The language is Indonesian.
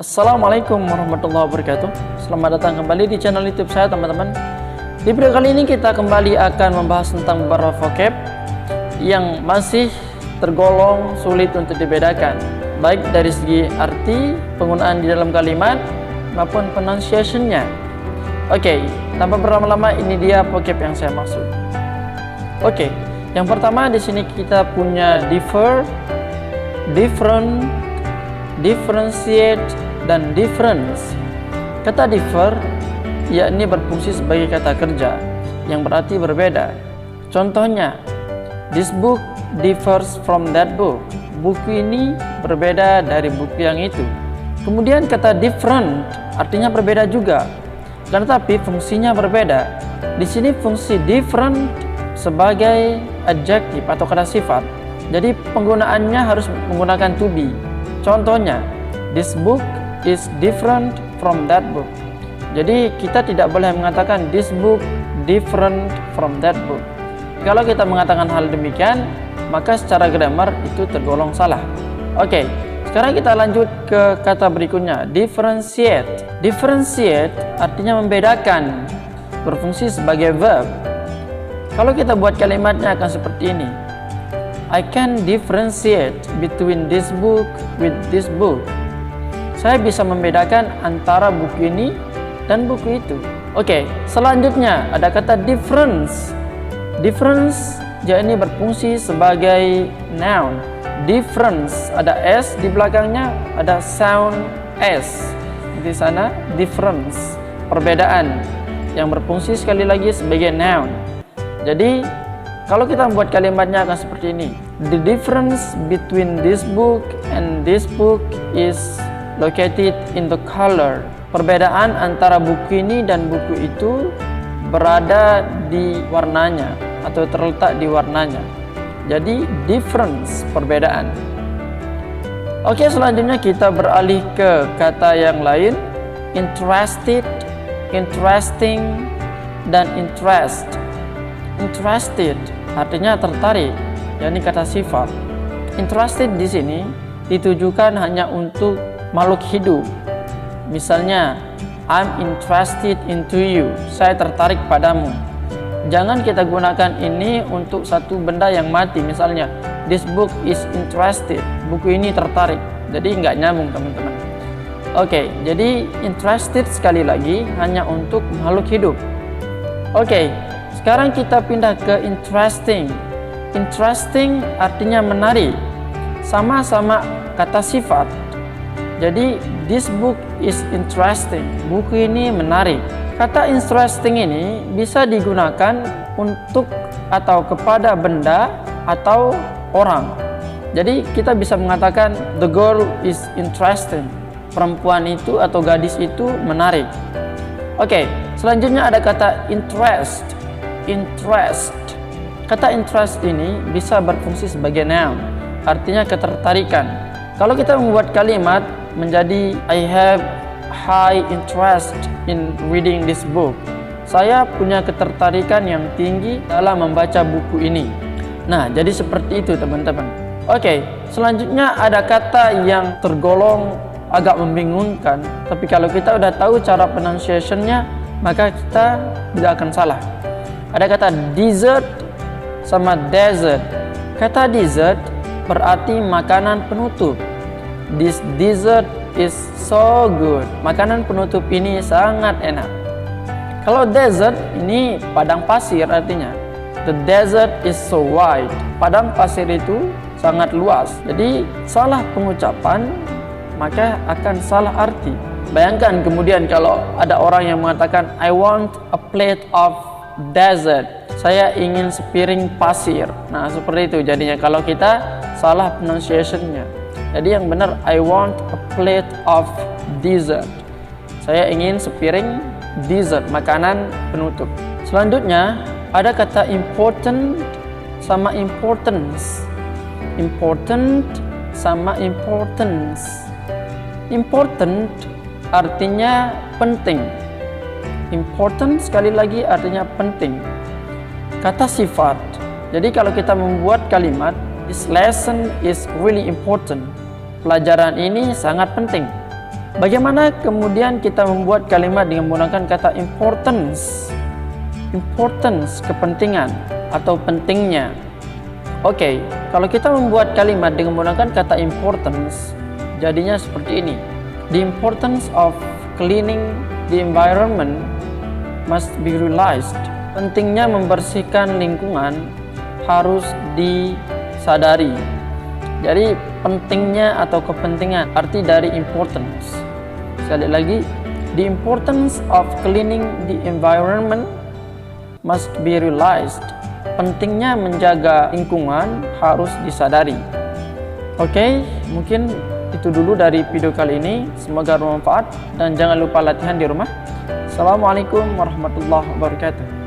Assalamualaikum warahmatullahi wabarakatuh. Selamat datang kembali di channel YouTube saya, teman-teman. Di video kali ini kita kembali akan membahas tentang beberapa vocab yang masih tergolong sulit untuk dibedakan, baik dari segi arti, penggunaan di dalam kalimat maupun pronunciation-nya. Oke, tanpa berlama-lama, ini dia vocab yang saya maksud. Oke, yang pertama di sini kita punya differ, different, differentiate, dan difference. Kata differ yakni berfungsi sebagai kata kerja yang berarti berbeda. Contohnya, this book differs from that book. Buku ini berbeda dari buku yang itu. Kemudian kata different artinya berbeda juga, tetapi fungsinya berbeda. Di sini fungsi different sebagai adjektif atau kata sifat. Jadi penggunaannya harus menggunakan to be. Contohnya, this book is different from that book. Jadi kita tidak boleh mengatakan this book different from that book. Kalau kita mengatakan hal demikian, maka secara grammar itu tergolong salah. Oke, sekarang kita lanjut ke kata berikutnya, differentiate. Differentiate artinya membedakan, berfungsi sebagai verb. Kalau kita buat kalimatnya akan seperti ini. I can differentiate between this book with this book. Saya bisa membedakan antara buku ini dan buku itu. Oke, selanjutnya ada kata difference. Difference yakni berfungsi sebagai noun. Difference ada s di belakangnya, ada sound s di sana. Difference, perbedaan yang berfungsi sekali lagi sebagai noun. Jadi kalau kita membuat kalimatnya akan seperti ini. The difference between this book and this book is located in the color. Perbedaan antara buku ini dan buku itu berada di warnanya atau terletak di warnanya. Jadi difference, perbedaan. Oke, selanjutnya kita beralih ke kata yang lain. Interested, interesting, dan interest. Interested artinya tertarik, yakni kata sifat. Interested di sini ditujukan hanya untuk makhluk hidup. Misalnya, I'm interested into you. Saya tertarik padamu. Jangan kita gunakan ini untuk satu benda yang mati. Misalnya, this book is interested. Buku ini tertarik. Jadi nggak nyambung, teman-teman. Oke, jadi interested sekali lagi hanya untuk makhluk hidup. Oke, sekarang kita pindah ke interesting. Interesting artinya menarik. Sama-sama kata sifat. Jadi, this book is interesting. Buku ini menarik. Kata interesting ini bisa digunakan untuk atau kepada benda atau orang. Jadi, kita bisa mengatakan the girl is interesting. Perempuan itu atau gadis itu menarik. Oke, selanjutnya ada kata interest. Interest. Kata interest ini bisa berfungsi sebagai noun, artinya ketertarikan. Kalau kita membuat kalimat menjadi I have high interest in reading this book. Saya punya ketertarikan yang tinggi dalam membaca buku ini. Nah, jadi seperti itu, teman-teman. Oke, selanjutnya ada kata yang tergolong agak membingungkan, tapi kalau kita udah tahu cara pronunciation-nya, maka kita tidak akan salah. Ada kata dessert sama dessert. Kata dessert berarti makanan penutup. This dessert is so good. Makanan penutup ini sangat enak. Kalau dessert ini padang pasir artinya. The desert is so wide. Padang pasir itu sangat luas. Jadi salah pengucapan maka akan salah arti. Bayangkan kemudian kalau ada orang yang mengatakan I want a plate of desert. Saya ingin sepiring pasir. Nah, seperti itu jadinya kalau kita salah pronunciation-nya. Jadi yang benar I want a plate of dessert. Saya ingin sepiring dessert, makanan penutup. Selanjutnya ada kata important sama importance. Important sama importance. Important artinya penting. Important sekali lagi artinya penting. Kata sifat. Jadi kalau kita membuat kalimat this lesson is really important. Pelajaran ini sangat penting. Bagaimana kemudian kita membuat kalimat dengan menggunakan kata importance? Importance, kepentingan atau pentingnya. Oke, kalau kita membuat kalimat dengan menggunakan kata importance, jadinya seperti ini. The importance of cleaning the environment must be realized. Pentingnya membersihkan lingkungan harus disadari. Jadi pentingnya atau kepentingan, arti dari importance. Sekali lagi, the importance of cleaning the environment must be realized. Pentingnya menjaga lingkungan harus disadari. Oke, mungkin itu dulu dari video kali ini. Semoga bermanfaat dan jangan lupa latihan di rumah. Assalamualaikum warahmatullahi wabarakatuh.